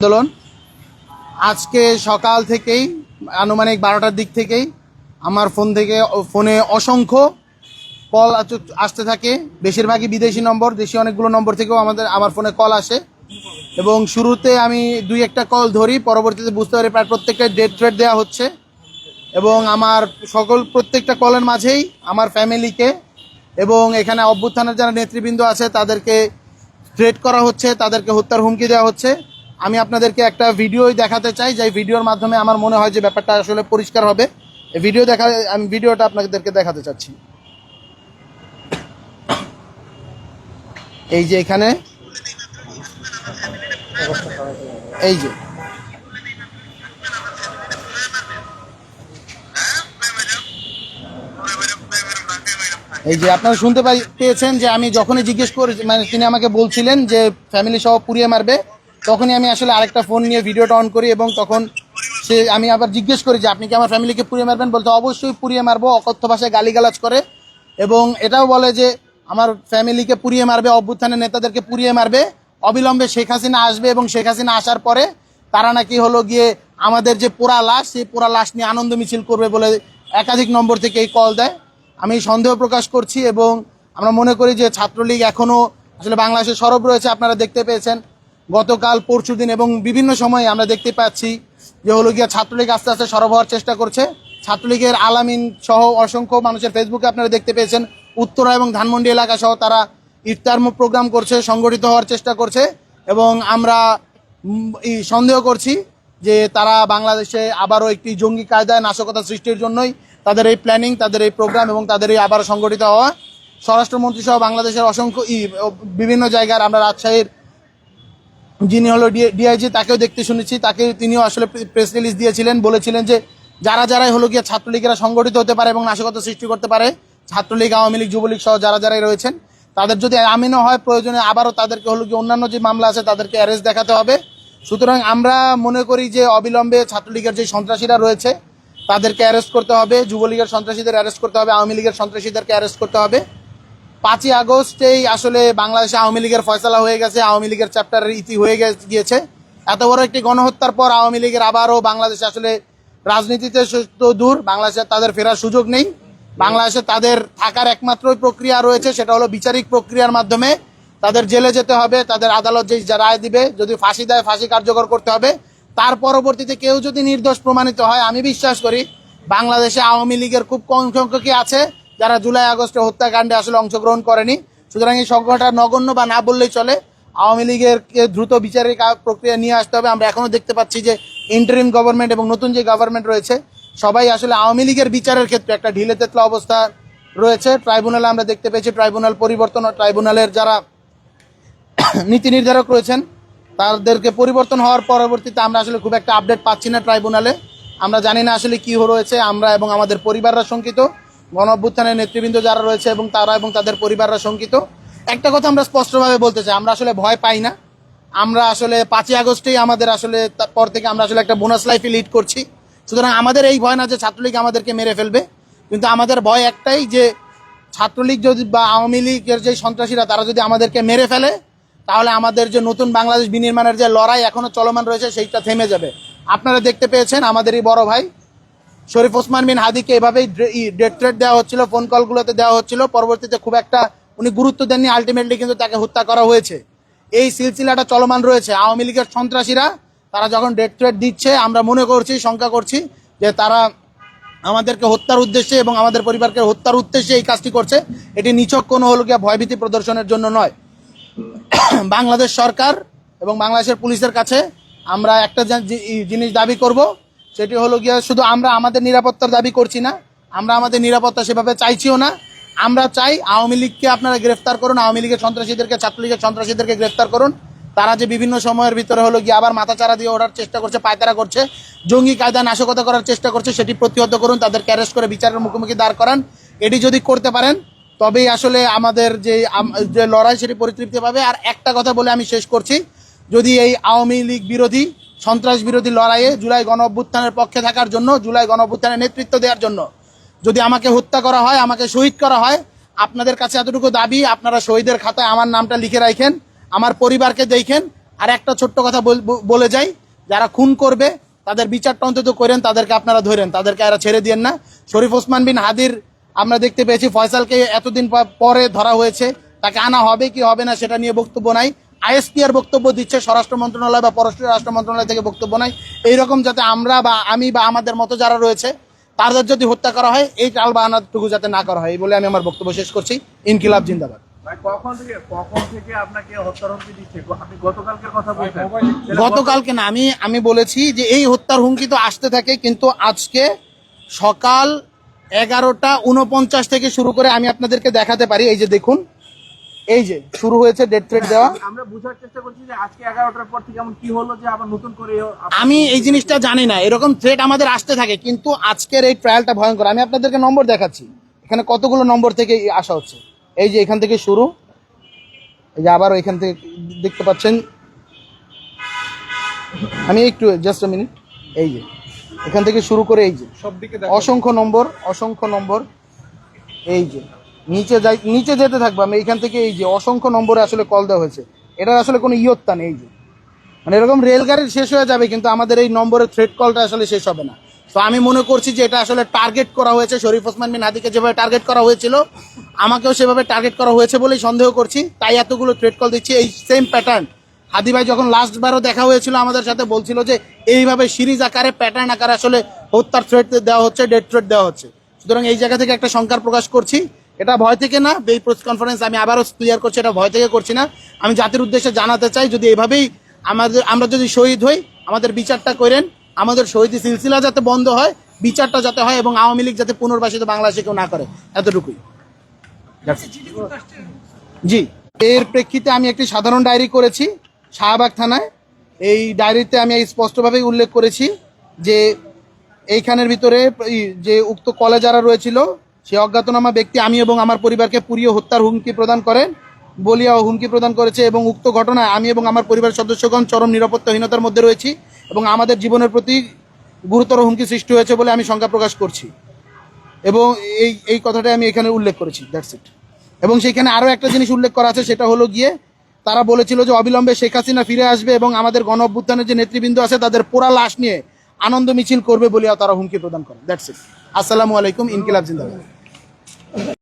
আন্দোলন আজকে সকাল থেকেই আনুমানিক 12টার দিক থেকেই আমার ফোনে অসংখ্য কল আসতে থাকে। বেশিরভাগই বিদেশি নম্বর, দেশি অনেকগুলো নম্বর থেকেও আমার ফোনে কল আসে এবং শুরুতে আমি 2-1টা কল ধরি, পরবর্তীতে বুঝতে পারি প্রায় প্রত্যেকটা ডেথ থ্রেট দেওয়া হচ্ছে এবং আমার প্রত্যেকটা কলের মাঝেই আমার ফ্যামিলিকে এবং এখানে অভ্যুত্থানের যারা নেতৃবৃন্দ আছে তাদেরকে থ্রেট করা হচ্ছে, তাদেরকে হত্যার হুমকি দেওয়া হচ্ছে। আমি আপনাদেরকে একটা ভিডিও দেখাতে চাই, যে ভিডিওর মাধ্যমে আমার মনে হয় যে ব্যাপারটা আসলে পরিষ্কার হবে। এই আমি ভিডিওটা আপনাদেরকে দেখাতে চাচ্ছি। এই যে এখানে এই যে আপনারা শুনতে পেয়েছেন যে আমি যখনই জিজ্ঞেস করি, মানে তিনি আমাকে বলছিলেন যে ফ্যামিলি সহ পুড়িয়ে মারবে, তখনই আমি আসলে আরেকটা ফোন নিয়ে ভিডিওটা অন করি এবং তখন আমি আবার জিজ্ঞেস করি যে আপনি কি আমার ফ্যামিলিকে পুড়িয়ে মারবেন? বলতে অবশ্যই পুড়িয়ে মারবো, অকথ্য ভাষায় গালিগালাজ করে এবং এটাও বলে যে আমার ফ্যামিলিকে পুড়িয়ে মারবে, অভ্যুত্থানের নেতাদেরকে পুড়িয়ে মারবে, অবিলম্বে শেখ হাসিনা আসবে এবং শেখ হাসিনা আসার পরে তারা নাকি গিয়ে আমাদের যে পোড়া লাশ, সেই পোড়া লাশ নিয়ে আনন্দ মিছিল করবে বলে একাধিক নম্বর থেকে এই কল দেয়। আমি সন্দেহ প্রকাশ করছি এবং আমরা মনে করি যে ছাত্রলীগ এখনও আসলে বাংলাদেশে সরব রয়েছে। আপনারা দেখতে পেয়েছেন গতকাল, পরশুদিন এবং বিভিন্ন সময়ে আমরা দেখতে পাচ্ছি যে গিয়ে ছাত্রলীগ আস্তে আস্তে সরব হওয়ার চেষ্টা করছে। ছাত্রলীগের আলামিন সহ অসংখ্য মানুষের ফেসবুকে আপনারা দেখতে পেয়েছেন উত্তরা এবং ধানমন্ডি এলাকা সহ তারা ইফতার প্রোগ্রাম করছে, সংগঠিত হওয়ার চেষ্টা করছে এবং আমরা সন্দেহ করছি যে তারা বাংলাদেশে আবারও একটি জঙ্গি কায়দায় নাশকতা সৃষ্টির জন্যই তাদের এই প্ল্যানিং, তাদের এই প্রোগ্রাম এবং তাদের এই আবারও সংগঠিত হওয়া। স্বরাষ্ট্রমন্ত্রী সহ বাংলাদেশের অসংখ্য বিভিন্ন জায়গার, আমরা রাজশাহীর যিনি ডিআইজি তাকেও দেখতে শুনেছি, তিনিও আসলে প্রেস রিলিজ দিয়েছিলেন, বলেছিলেন যে যারাই গিয়ে ছাত্রলীগেরা সংগঠিত হতে পারে এবং নাশকতা সৃষ্টি করতে পারে, ছাত্রলীগ, আওয়ামী লীগ, যুবলীগ সহ যারাই রয়েছেন, তাদের যদি আমিনও হয় প্রয়োজনে আবারও তাদেরকে গিয়ে অন্যান্য যে মামলা আছে তাদেরকে অ্যারেস্ট দেখাতে হবে। সুতরাং আমরা মনে করি যে অবিলম্বে ছাত্রলীগের যে সন্ত্রাসীরা রয়েছে তাদেরকে অ্যারেস্ট করতে হবে, যুবলীগের সন্ত্রাসীদের অ্যারেস্ট করতে হবে, আওয়ামী লীগের সন্ত্রাসীদেরকে অ্যারেস্ট করতে হবে। 5ই আগস্টেই আসলে বাংলাদেশে আওয়ামী লীগের ফয়সালা হয়ে গেছে, আওয়ামী লীগের চ্যাপ্টারের ইতি হয়ে গিয়েছে। এত বড় একটি গণহত্যার পর আওয়ামী লীগের আবারও বাংলাদেশে আসলে রাজনীতিতে তো দূর, বাংলাদেশে তাদের ফেরার সুযোগ নেই। বাংলাদেশে তাদের থাকার একমাত্রই প্রক্রিয়া রয়েছে, সেটা হলো বিচারিক প্রক্রিয়ার মাধ্যমে তাদের জেলে যেতে হবে, তাদের আদালত যে রায় দিবে, যদি ফাঁসি দেয় ফাঁসি কার্যকর করতে হবে। তার পরবর্তীতে কেউ যদি নির্দোষ প্রমাণিত হয়, আমি বিশ্বাস করি বাংলাদেশে আওয়ামী লীগের খুব কম সংখ্যকই আছে যারা জুলাই আগস্টে হত্যাকাণ্ডে আসলে অংশগ্রহণ করেনি। সুতরাং এই সংখ্যাটা নগণ্য বা না বললেই চলে। আওয়ামী লীগের দ্রুত বিচারিক প্রক্রিয়া নিয়ে আসতে হবে। আমরা এখনো দেখতে পাচ্ছি যে ইন্টারিম গভর্নমেন্ট এবং নতুন যে গভর্নমেন্ট রয়েছে সবাই আসলে আওয়ামী লীগের বিচারের ক্ষেত্রে একটা ঢিলে তেতলা অবস্থা রয়েছে। ট্রাইব্যুনালে আমরা দেখতে পেয়েছি ট্রাইব্যুনাল পরিবর্তন, ট্রাইব্যুনালের যারা নীতি নির্ধারক রয়েছেন তাদেরকে পরিবর্তন হওয়ার পরবর্তীতে আমরা আসলে খুব একটা আপডেট পাচ্ছি না ট্রাইব্যুনালে। আমরা জানি না আসলে কি রয়েছে। আমরা এবং আমাদের পরিবাররা শঙ্কিত, গণ অভ্যুত্থানের নেতৃবৃন্দ যারা রয়েছে এবং তারা এবং তাদের পরিবাররা শঙ্কিত। একটা কথা আমরা স্পষ্টভাবে বলতে চাই, আমরা আসলে ভয় পাই না। আমরা আসলে 5ই আগস্টেই আমাদের আসলে পর থেকে আমরা আসলে একটা বোনাস লাইফে লিড করছি। সুতরাং আমাদের এই ভয় না যে ছাত্রলীগ আমাদেরকে মেরে ফেলবে, কিন্তু আমাদের ভয় একটাই যে ছাত্রলীগ যদি বা আওয়ামী লীগের যে সন্ত্রাসীরা তারা যদি আমাদেরকে মেরে ফেলে, তাহলে আমাদের যে নতুন বাংলাদেশ বিনির্মাণের যে লড়াই এখনো চলমান রয়েছে সেইটা থেমে যাবে। আপনারা দেখতে পেয়েছেন আমাদেরই বড় ভাই শরীফ ওসমান বিন হাদিকে এভাবেই ডেথ থ্রেট দেওয়া হচ্ছিল, ফোন কলগুলোতে দেওয়া হচ্ছিল। পরবর্তীতে খুব একটা উনি গুরুত্ব দেননি, আলটিমেটলি কিন্তু তাকে হত্যা করা হয়েছে। এই সিলসিলাটা চলমান রয়েছে। আওয়ামী লীগের সন্ত্রাসীরা তারা যখন ডেথ থ্রেট দিচ্ছে, আমরা মনে করছি, শঙ্কা করছি যে তারা আমাদেরকে হত্যার উদ্দেশ্যে এবং আমাদের পরিবারকে হত্যার উদ্দেশ্যে এই কাজটি করছে। এটি নিছক কোনো ভয়ভীতি প্রদর্শনের জন্য নয়। বাংলাদেশ সরকার এবং বাংলাদেশের পুলিশের কাছে আমরা একটা জিনিস দাবি করব, সেটি গিয়ে শুধু আমরা আমাদের নিরাপত্তার দাবি করছি না, আমরা আমাদের নিরাপত্তা সেভাবে চাইছিও না। আমরা চাই আওয়ামী লীগকে আপনারা গ্রেফতার করুন, আওয়ামী লীগের সন্ত্রাসীদেরকে, ছাত্রলীগের সন্ত্রাসীদেরকে গ্রেফতার করুন। তারা যে বিভিন্ন সময়ের ভিতরে গিয়ে আবার মাথাচাড়া দিয়ে ওঠার চেষ্টা করছে, পায়তারা করছে, জঙ্গি কায়দা নাশকতা করার চেষ্টা করছে, সেটি প্রতিহত করুন, তাদেরকে অ্যারেস্ট করে বিচারের মুখোমুখি দাঁড় করান। এটি যদি করতে পারেন তবেই আসলে আমাদের যে লড়াই সেটি পরিতৃপ্তি পাবে। আর একটা কথা বলে আমি শেষ করছি, যদি এই আওয়ামী লীগ বিরোধী, সন্ত্রাস বিরোধী লড়াইয়ে জুলাই গণ অভ্যুত্থানের পক্ষে থাকার জন্য, জুলাই গণ অভ্যুত্থানের নেতৃত্ব দেওয়ার জন্য যদি আমাকে হত্যা করা হয়, আমাকে শহীদ করা হয়, আপনাদের কাছে এতটুকু দাবি, আপনারা শহীদের খাতায় আমার নামটা লিখে রাখেন, আমার পরিবারকে দেখেন, আর একটা ছোট্ট কথা বলে যাই, যারা খুন করবে তাদের বিচারটা অন্তত করেন, তাদেরকে আপনারা ধরেন, তাদেরকে এরা ছেড়ে দিয়েন না। শরীফ ওসমান বিন হাদির আমরা দেখতে পেয়েছি ফয়সালকে এতদিন পরে ধরা হয়েছে, তাকে আনা হবে কি হবে না সেটা নিয়ে বক্তব্য নাই। আইএসপিআর বক্তব্য দিচ্ছে, স্বরাষ্ট্র মন্ত্রণালয় বা পররাষ্ট্র রাষ্ট্র মন্ত্রণালয় থেকে বক্তব্য নাই। এইরকম যাতে আমরা বা আমি বা আমাদের মতো যারা রয়েছে তাদের যদি হত্যা করা হয়, এই টাল বাহানাটুকু যাতে না করা হয়, এই বলে আমি আমার বক্তব্য শেষ করছি। ইনকিলাব জিন্দাবাদ। গতকালকে না, আমি বলেছি যে এই হত্যার হুমকি তো আসতে থাকে, কিন্তু আজকে সকাল 11:49 থেকে শুরু করে আমি আপনাদেরকে দেখাতে পারি। এই যে দেখুন, এই যে শুরু হয়েছে ডেথ থ্রেট দেওয়া। আমরা বোঝার চেষ্টা করছি যে আজকে 11টার পর থেকে এমন কি হলো যে আবার নতুন করে আমি এই জিনিসটা জানি না, এরকম থ্রেট আমাদের আসতে থাকে, কিন্তু আজকের এই ট্রায়ালটা ভয়ঙ্কর। আমি আপনাদেরকে নম্বর দেখাচ্ছি, এখানে কতগুলো নম্বর থেকে আসা হচ্ছে। এই যে এখান থেকে শুরু, এই যে আবার এখান থেকে দেখতে পাচ্ছেন, আমি একটু জাস্ট আ মিনিট, এই যে এখান থেকে শুরু করে এই যে অসংখ্য নম্বর, এই যে নিচে যেতে থাকবো আমি এইখান থেকে। এই যে অসংখ্য নম্বরে আসলে কল দেওয়া হয়েছে, এটার আসলে কোনো ইয়ত্তা নেই। এই যে মানে এরকম রেলগাড়ি শেষ হয়ে যাবে, কিন্তু আমাদের এই নম্বরের থ্রেড কলটা আসলে শেষ হবে না। তো আমি মনে করছি যে এটা আসলে টার্গেট করা হয়েছে, শরীফ ওসমান বিন হাদিকে যেভাবে টার্গেট করা হয়েছিল আমাকেও সেভাবে টার্গেট করা হয়েছে বলেই সন্দেহ করছি, তাই এতগুলো থ্রেড কল দিচ্ছি। এই সেম প্যাটার্ন হাদি ভাই যখন লাস্টবারও দেখা হয়েছিল আমাদের সাথে, বলছিল যে এইভাবে সিরিজ আকারে প্যাটার্ন আকারে আসলে হত্যার থ্রেট দেওয়া হচ্ছে, ডেথ থ্রেট দেওয়া হচ্ছে। সুতরাং এই জায়গা থেকে একটা শঙ্কার প্রকাশ করছি, এটা ভয় থেকে না। এই প্রেস কনফারেন্স আমি আবারও ক্লিয়ার করছি, এটা ভয় থেকে করছি না। আমি জাতির উদ্দেশ্যে জানাতে চাই, যদি এভাবেই আমরা যদি শহীদ হই, আমাদের বিচারটা করেন, আমাদের শহীদ সিলসিলা যাতে বন্ধ হয়, বিচারটা যাতে হয়, এবং আওয়ামী লীগ যাতে পুনর্বাসিত বাংলাদেশে কেউ না করে, এতটুকুই। জি, এর প্রেক্ষিতে আমি একটি সাধারণ ডায়েরি করেছি শাহবাগ থানায়। এই ডায়েরিতে আমি স্পষ্টভাবেই উল্লেখ করেছি যে এইখানের ভিতরে যে উক্ত কলে যারা রয়েছিল, সে অজ্ঞাতনামা ব্যক্তি আমি এবং আমার পরিবারকে পুড়িয়ে হত্যার হুমকি প্রদান করেন বলিয়া হুমকি প্রদান করেছে, এবং উক্ত ঘটনায় আমি এবং আমার পরিবারের সদস্যগণ চরম নিরাপত্তাহীনতার মধ্যে রয়েছি এবং আমাদের জীবনের প্রতি গুরুতর হুমকি সৃষ্টি হয়েছে বলে আমি শঙ্কা প্রকাশ করছি, এবং এই কথাটাই আমি এখানে উল্লেখ করেছি। That's it. এবং সেখানে আরও একটা জিনিস উল্লেখ করা আছে, সেটা হলো গিয়ে তারা বলেছিল যে অবিলম্বে শেখ হাসিনা ফিরে আসবে এবং আমাদের গণ অভ্যুত্থানের যে নেতৃবৃন্দ আছে তাদের পোড়া লাশ নিয়ে আনন্দ মিছিল করবে বলিয়া তারা হুমকি প্রদান করে। That's it. আসসালামু আলাইকুম। ইনকিলাব জিন্দাবাদ।